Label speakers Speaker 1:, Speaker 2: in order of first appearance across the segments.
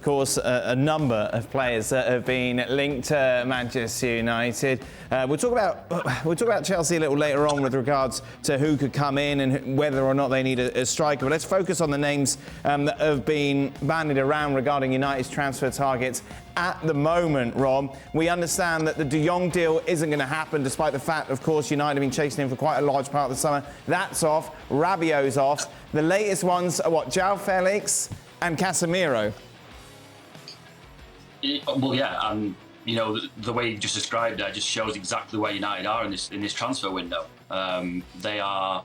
Speaker 1: course, a number of players that have been linked to Manchester United. We'll talk about Chelsea a little later on with regards to who could come in and whether or not they need a striker. But let's focus on the names that have been bandied around regarding United's transfer targets at the moment, Rob. We understand that the De Jong deal isn't going to happen, despite the fact, of course, United have been chasing him for quite a large part of the summer. That's off. Rabiot's off. The latest ones are what? João Felix and Casemiro.
Speaker 2: Well, yeah, you know, the way you just described it just shows exactly where United are in this transfer window. They are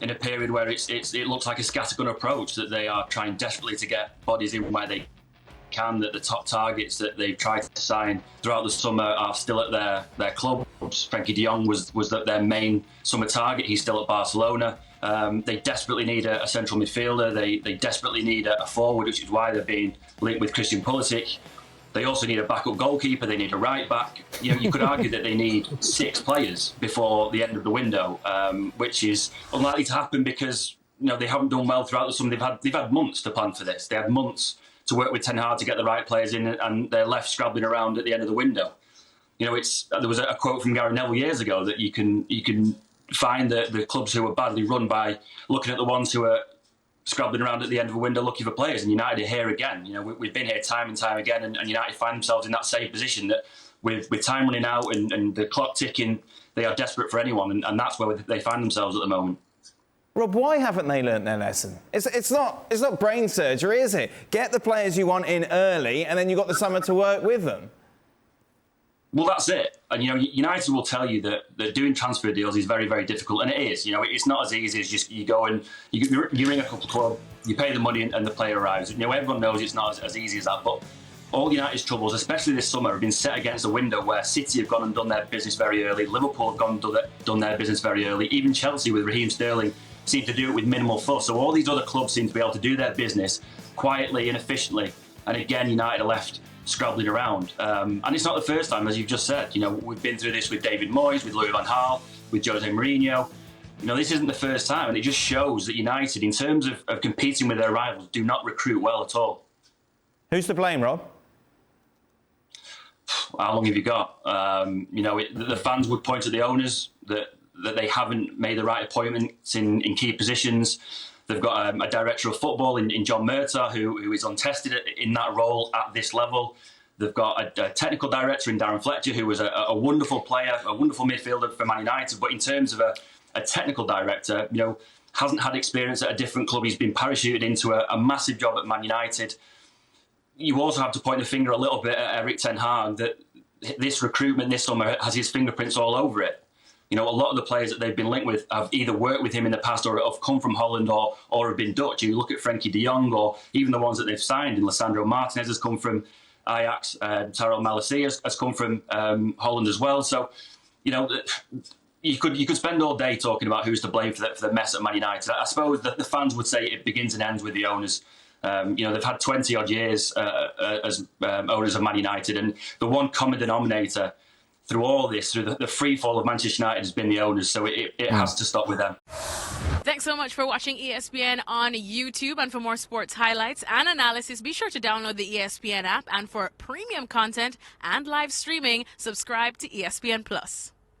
Speaker 2: in a period where it looks like a scattergun approach, that they are trying desperately to get bodies in where they can, that the top targets that they've tried to sign throughout the summer are still at their clubs. Frenkie de Jong was their main summer target. He's still at Barcelona. They desperately need a central midfielder. They desperately need a forward, which is why they're being linked with Christian Pulisic. They also need a backup goalkeeper. They need a right back. You know, you could argue that they need 6 players before the end of the window, which is unlikely to happen because, you know, they haven't done well throughout the summer. They've had months to plan for this. They had months to work with Ten Hag to get the right players in, and they're left scrabbling around at the end of the window. You know, there was a quote from Gary Neville years ago that you can find the clubs who are badly run by looking at the ones who are scrabbling around at the end of a window looking for players. And United are here again. You know, we've been here time and time again, and United find themselves in that same position that with time running out and the clock ticking, they are desperate for anyone, and that's where they find themselves at the moment.
Speaker 1: Rob, why haven't they learnt their lesson? It's not brain surgery, is it? Get the players you want in early, and then you've got the summer to work with them.
Speaker 2: Well, that's it. And, you know, United will tell you that doing transfer deals is very, very difficult. And it is. You know, it's not as easy as just you go and you ring a couple of clubs, you pay the money and the player arrives. You know, everyone knows it's not as easy as that. But all United's troubles, especially this summer, have been set against a window where City have gone and done their business very early. Liverpool have gone and done their business very early. Even Chelsea with Raheem Sterling seem to do it with minimal fuss. So all these other clubs seem to be able to do their business quietly and efficiently. And again, United are left scrabbling around. And it's not the first time, as you've just said. You know, we've been through this with David Moyes, with Louis van Gaal, with Jose Mourinho. You know, this isn't the first time, and it just shows that United, in terms of competing with their rivals, do not recruit well at all.
Speaker 1: Who's to blame, Rob?
Speaker 2: How long have you got? You know, the fans would point at the owners that they haven't made the right appointments in key positions. They've got a director of football in John Murtagh who is untested in that role at this level. They've got a technical director in Darren Fletcher who was a wonderful player, a wonderful midfielder for Man United. But in terms of a technical director, you know, hasn't had experience at a different club. He's been parachuted into a massive job at Man United. You also have to point the finger a little bit at Erik Ten Hag that this recruitment this summer has his fingerprints all over it. You know, a lot of the players that they've been linked with have either worked with him in the past or have come from Holland or have been Dutch. You look at Frenkie de Jong or even the ones that they've signed, and Lisandro Martinez has come from Ajax, Tyrell Malacia has come from Holland as well. So, you know, you could spend all day talking about who's to blame for the mess at Man United. I suppose that the fans would say it begins and ends with the owners. You know, they've had 20-odd years as owners of Man United, and the one common denominator through all this, through the free fall of Manchester United, has been the owners, so it has to stop with them.
Speaker 3: Thanks so much for watching ESPN on YouTube, and for more sports highlights and analysis, be sure to download the ESPN app, and for premium content and live streaming, subscribe to ESPN Plus.